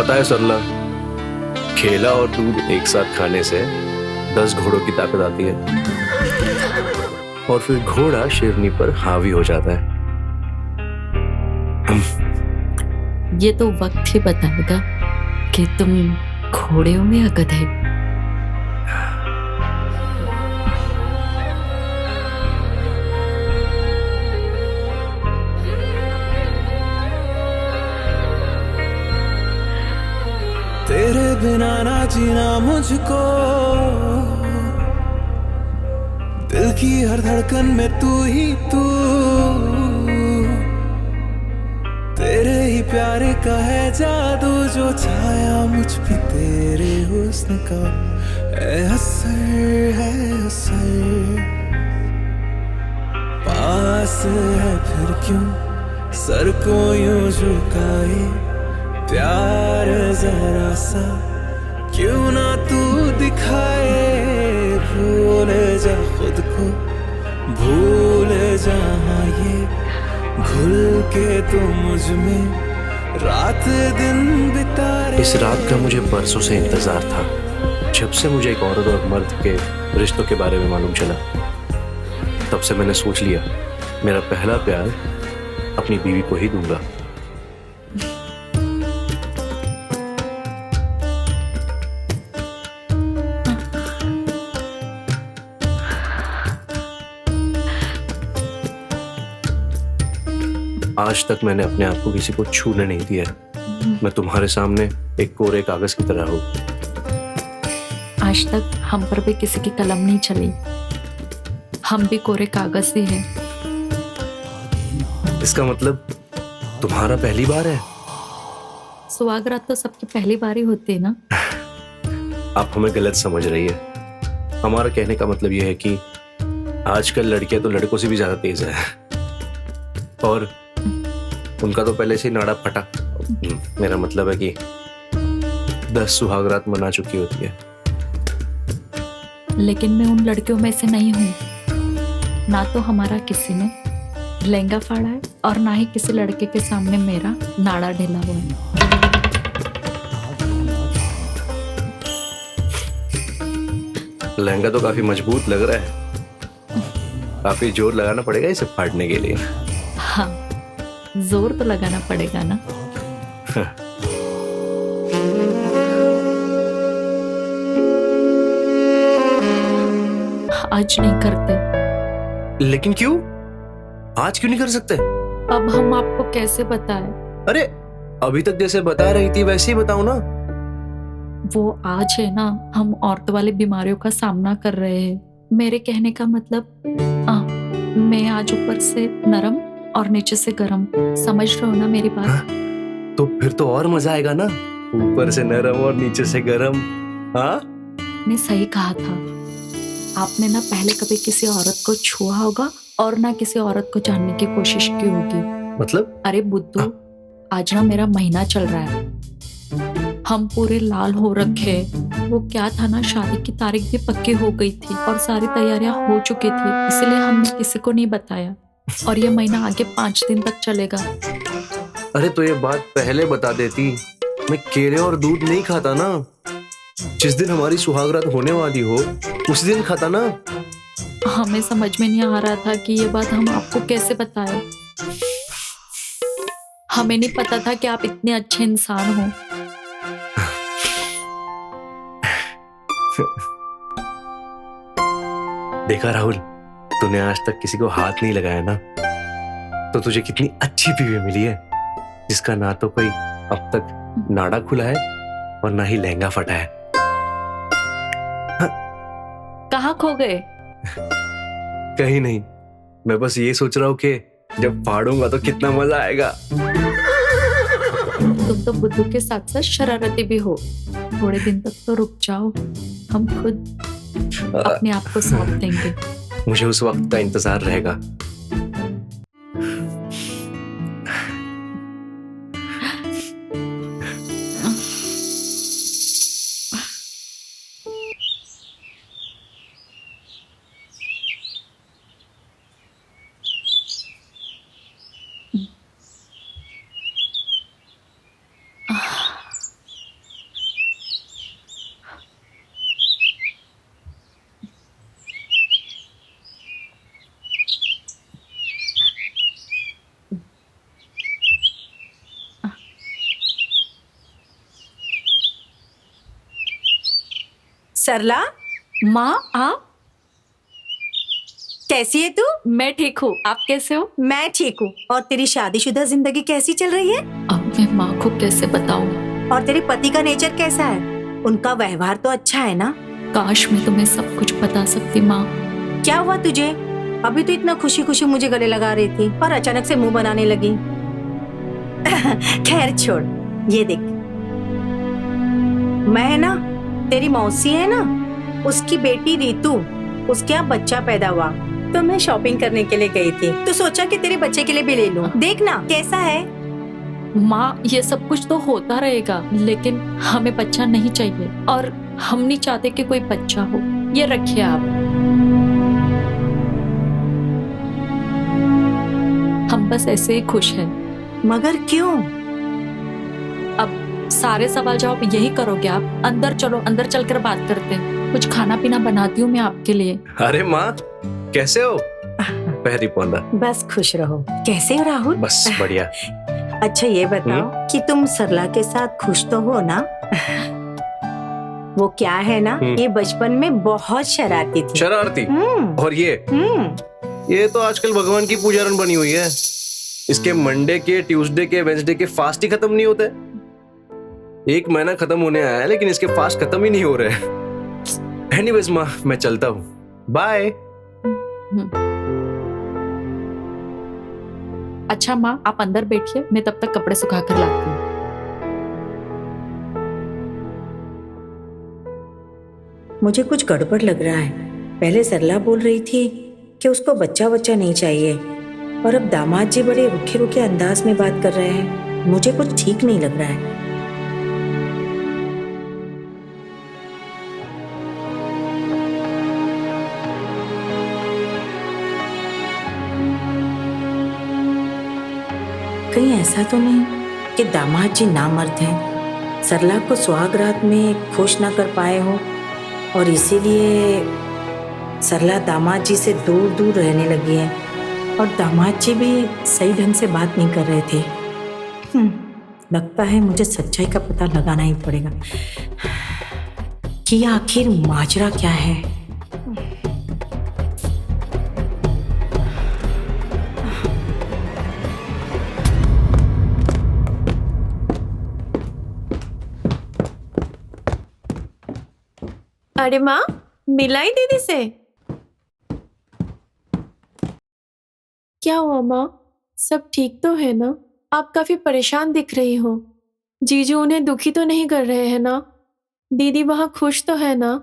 पता है सरला, केला और दूध एक साथ खाने से 10 घोड़ों की ताकत आती है और फिर घोड़ा शेरनी पर हावी हो जाता है। ये तो वक्त ही बताएगा कि तुम घोड़े हो या गधे। तेरे बिना ना जीना मुझको, दिल की हर धड़कन में तू ही तू, तेरे ही प्यारे का है जादू जो छाया मुझ पे तेरे हुस्न का है असर। पास है फिर क्यों सर को यूं झुकाए, प्यार जरा सा क्यों ना तू दिखाए। भूल जा खुद को, भूल जहाँ ये घुल के तू मुझ में रात दिन बिता रहे। इस रात का मुझे बरसों से इंतजार था, जब से मुझे एक औरत और मर्द के रिश्तों के बारे में मालूम चला। तब से मैंने सोच लिया, मेरा पहला प्यार अपनी बीवी को ही दूंगा। आज तक मैंने अपने आप को किसी को छूने नहीं दिया। मैं तुम्हारे सामने एक कोरे कागज की तरह हूं। आज तक हम पर भी किसी की कलम नहीं चली, हम भी कोरे कागज ही हैं। इसका मतलब तुम्हारा पहली बार है? सुहागरात तो सबकी पहली बार ही होती है ना। आप हमें गलत समझ रही है। हमारा कहने का मतलब यह है कि आजकल लड़कियां तो लड़कों से भी ज्यादा तेज है, और उनका तो पहले से ही नाड़ा फटा। मेरा मतलब है कि 10 सुहागरात मना चुकी होती है। लेकिन मैं उन लड़कियों में से नहीं हूँ। ना तो हमारा किसी ने लहंगा फाड़ा है और ना ही किसी लड़के के सामने मेरा नाड़ा ढीला हुआ है। लहंगा तो काफी मजबूत लग रहा है, काफी जोर लगाना पड़ेगा इसे फाड़ने के लिए। हाँ, जोर तो लगाना पड़ेगा ना। आज नहीं करते। लेकिन क्यों? आज क्यों नहीं कर सकते? अब हम आपको कैसे बताएं? अरे अभी तक जैसे बता रही थी वैसे ही बताओ ना। वो आज है ना, हम औरतों वाली बीमारियों का सामना कर रहे हैं। मेरे कहने का मतलब मैं आज ऊपर से नरम और नीचे से गरम, समझ रहे हो ना मेरी बात? हाँ? तो फिर तो और मजा आएगा ना, ऊपर से नरम और नीचे से गरम। हाँ, ने सही कहा था। आपने ना पहले कभी किसी औरत को छुआ होगा और ना किसी औरत को जानने की कोशिश की होगी। मतलब? अरे बुद्धू, आज ना मेरा महीना चल रहा है, हम पूरे लाल हो रखे। वो क्या था ना, शादी की तारीख भी पक्की हो गई थी और सारी तैयारियां हो चुकी थी, इसलिए हमने किसी को नहीं बताया। और ये महीना आगे 5 दिन तक चलेगा। अरे तो ये बात पहले बता देती, मैं केले और दूध नहीं खाता ना। जिस दिन हमारी सुहागरात होने वाली हो उस दिन खाता ना। हमें समझ में नहीं आ रहा था कि ये बात हम आपको कैसे बताएं। हमें नहीं पता था कि आप इतने अच्छे इंसान हो। देखा राहुल, तूने आज तक किसी को हाथ नहीं लगाया ना, तो तुझे कितनी अच्छी बीवी मिली है, जिसका ना तो कोई अब तक नाड़ा खुला है और ना ही लहंगा फटा है। कहाँ खो गए? कहीं नहीं, मैं बस ये सोच रहा हूँ कि जब फाड़ूंगा तो कितना मजा आएगा। तुम तो बुद्धू के साथ साथ शरारती भी हो। थोड़े दिन तक तो रुक जाओ, हम खुद अपने आप को सौंप देंगे। मुझे उस वक्त का इंतजार रहेगा। सरला, माँ आप? कैसी है तू? मैं ठीक हूँ, आप कैसे हो? मैं ठीक हूँ। और तेरी शादीशुदा जिंदगी कैसी चल रही है? अब मैं माँ को कैसे बताऊँ? और तेरे पति का नेचर कैसा है? उनका व्यवहार तो अच्छा है ना? काश मैं तुम्हें सब कुछ बता सकती माँ। क्या हुआ तुझे? अभी तो इतना खुशी खुशी मुझे गले लगा रही थी और अचानक से मुंह बनाने लगी। खैर छोड़, ये देख, मैं ना, तेरी मौसी है ना, उसकी बेटी रीतू, उसके यहाँ बच्चा पैदा हुआ तो मैं शॉपिंग करने के लिए गई थी, तो सोचा कि तेरे बच्चे के लिए भी ले लूं। देख ना कैसा है। माँ ये सब कुछ तो होता रहेगा, लेकिन हमें बच्चा नहीं चाहिए और हम नहीं चाहते कि कोई बच्चा हो। ये रखिए आप। हम बस ऐसे ही खुश हैं। मगर क्यों? अब सारे सवाल जवाब यही करोगे आप? अंदर चलो, अंदर चलकर बात करते हैं। कुछ खाना पीना बनाती हूँ मैं आपके लिए। अरे माँ, कैसे हो? पैरी पौंदा। बस खुश रहो। कैसे हो राहुल? बस बढ़िया। अच्छा ये बताओ कि तुम सरला के साथ खुश तो हो ना? वो क्या है ना, ये बचपन में बहुत शरारती थी। शरारती? और ये तो आजकल भगवान की पूजा रन बनी हुई है। इसके मंडे के, ट्यूसडे के, वेंसडे के फास्ट ही खत्म नहीं होते। 1 महीना खत्म होने आया है लेकिन इसके फास्ट खत्म ही नहीं हो रहे। एनीवेज माँ, मैं चलता हूँ। बाय। अच्छा माँ, आप अंदर बैठिए, मैं तब तक कपड़े सुखा कर लाती हूँ। मुझे कुछ गड़बड़ लग रहा है। पहले सरला बोल रही थी कि उसको बच्चा नहीं चाहिए, और अब दामाद जी बड़े रुखे रुखे अंदाज में बात कर रहे हैं। मुझे कुछ ठीक नहीं लग रहा है। कहीं ऐसा तो नहीं कि दामाद जी नामर्द हैं, सरला को सुहाग रात में खुश ना कर पाए हो और इसीलिए सरला दामाद जी से दूर दूर रहने लगी है, और दामाद जी भी सही ढंग से बात नहीं कर रहे थे। लगता है मुझे सच्चाई का पता लगाना ही पड़ेगा कि आखिर माजरा क्या है। अरे माँ, मिलाई दीदी से? क्या हुआ माँ, सब ठीक तो है ना? आप काफी परेशान दिख रही हो। जीजू उन्हें दुखी तो नहीं कर रहे हैं ना? दीदी वहां खुश तो है ना?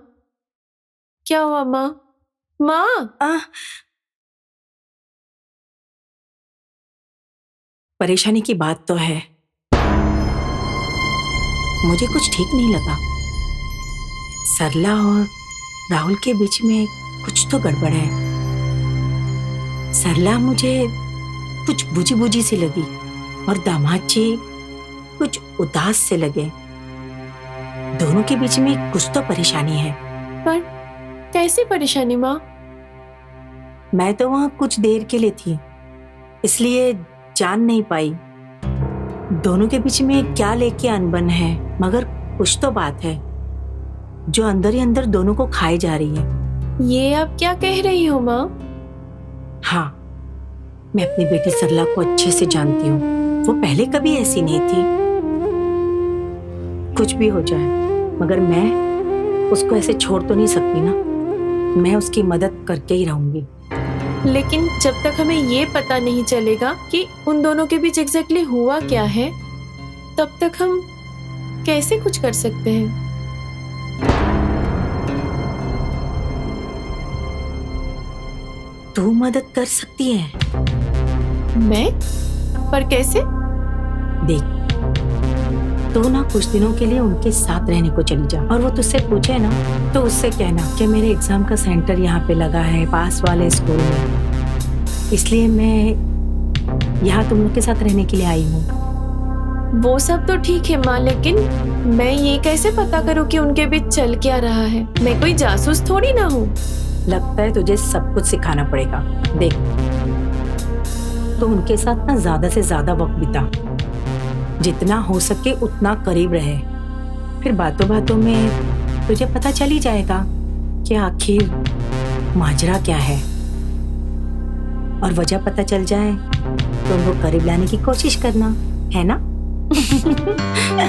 क्या हुआ माँ? माँ! परेशानी की बात तो है। मुझे कुछ ठीक नहीं लगा। सरला और राहुल के बीच में कुछ तो गड़बड़ है। सरला मुझे कुछ बुझी बुझी सी लगी और दामाद जी कुछ उदास से लगे। दोनों के बीच में कुछ तो परेशानी है। पर कैसी परेशानी माँ? मैं तो वहां कुछ देर के लिए थी, इसलिए जान नहीं पाई दोनों के बीच में क्या लेके अनबन है, मगर कुछ तो बात है जो अंदर ही अंदर दोनों को खाए जा रही है। ये आप क्या कह रही हो माँ? हाँ, मैं अपनी बेटी सरला को अच्छे से जानती हूँ। वो पहले कभी ऐसी नहीं थी। कुछ भी हो जाए, मगर मैं उसको ऐसे छोड़ तो नहीं सकती ना। मैं उसकी मदद करके ही रहूंगी। लेकिन जब तक हमें ये पता नहीं चलेगा कि उन दोनों के बीच एग्जैक्टली हुआ क्या है, तब तक हम कैसे कुछ कर सकते हैं? तू मदद कर सकती है। मैं? पर कैसे? देख, तू ना कुछ दिनों के लिए उनके साथ रहने को चली जा, और वो तुझसे पूछे ना तो उससे कहना कि मेरे एग्जाम का सेंटर यहाँ पे लगा है पास वाले स्कूल में, इसलिए मैं यहाँ तुम लोग के साथ रहने के लिए आई हूँ। वो सब तो ठीक है माँ, लेकिन मैं ये कैसे पता करूँ कि उनके बीच चल क्या रहा है? मैं कोई जासूस थोड़ी ना हूँ। लगता है तुझे सब कुछ सिखाना पड़ेगा। देख, तो उनके साथ ना ज्यादा से ज्यादा वक्त बिता, जितना हो सके उतना करीब रहे। फिर बातों बातों में तुझे पता चल ही जाएगा कि आखिर माजरा क्या है, और वजह पता चल जाए तो उनको करीब लाने की कोशिश करना, है ना?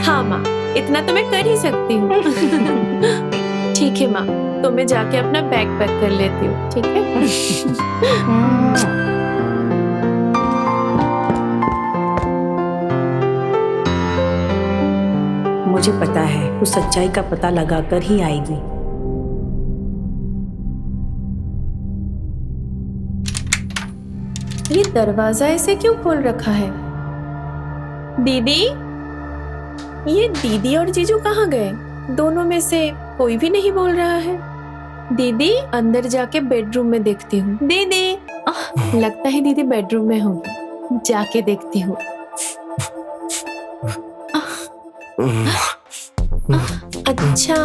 हाँ माँ, इतना तो मैं कर ही सकती हूँ। ठीक है माँ, तो मैं जाके अपना बैग पैक कर लेती हूँ, ठीक है? मुझे पता है तू सच्चाई का पता लगाकर ही आएगी। ये दरवाजा ऐसे क्यों खोल रखा है? दीदी, ये दीदी और जीजू कहाँ गए? दोनों में से कोई भी नहीं बोल रहा है। दीदी, अंदर जाके बेडरूम में देखती हूँ। दीदी, लगता है दीदी बेडरूम में होगी, जाके देखती हूँ। अच्छा,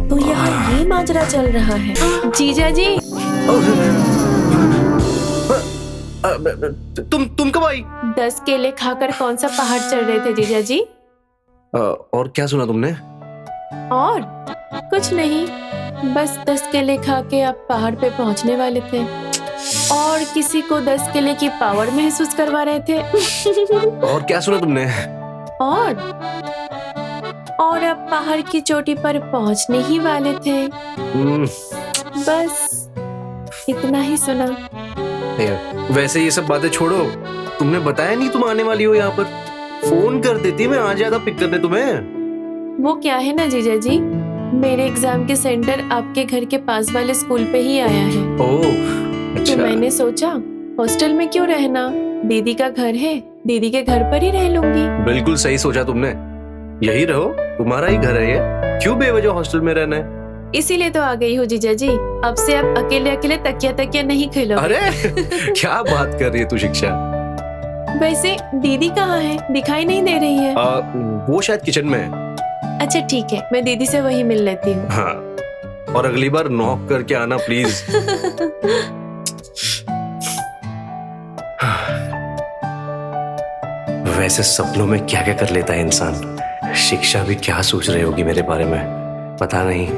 तो यहाँ ये माजरा चल रहा है। जीजा जी, तुम कब आई? 10 केले खाकर कौन सा पहाड़ चढ़ रहे थे जीजा जी? और क्या सुना तुमने? और कुछ नहीं, बस 10 केले खा के आप पहाड़ पे पहुंचने वाले थे और किसी को 10 केले की पावर महसूस करवा रहे थे। और क्या सुना तुमने? और अब पहाड़ की चोटी पर पहुंचने ही वाले थे। बस इतना ही सुना। वैसे ये सब बातें छोड़ो, तुमने बताया नहीं तुम आने वाली हो यहाँ पर? फोन कर देती, मैं आ जाता पिक करने तुम्हें। वो क्या है ना जीजा जी, मेरे एग्जाम के सेंटर आपके घर के पास वाले स्कूल पे ही आया है। ओह, तो अच्छा। मैंने सोचा हॉस्टल में क्यों रहना, दीदी का घर है, दीदी के घर पर ही रह लूंगी। बिल्कुल सही सोचा तुमने, यही रहो, तुम्हारा ही घर है ये, क्यों बेवजह हॉस्टल में रहना है? इसीलिए तो आ गई हूँ जीजा जी, अब से आप अकेले अकेले तकिया नहीं खेलोगे। अरे क्या बात कर रही है तू शिक्षा? वैसे दीदी कहाँ है, दिखाई नहीं दे रही है। वो शायद किचन में है। अच्छा ठीक है, मैं दीदी से वही मिल लेती हूँ। हाँ, और अगली बार नॉक करके आना प्लीज। वैसे सपनों में क्या क्या कर लेता है इंसान, शिक्षा भी क्या सोच रही होगी मेरे बारे में, पता नहीं।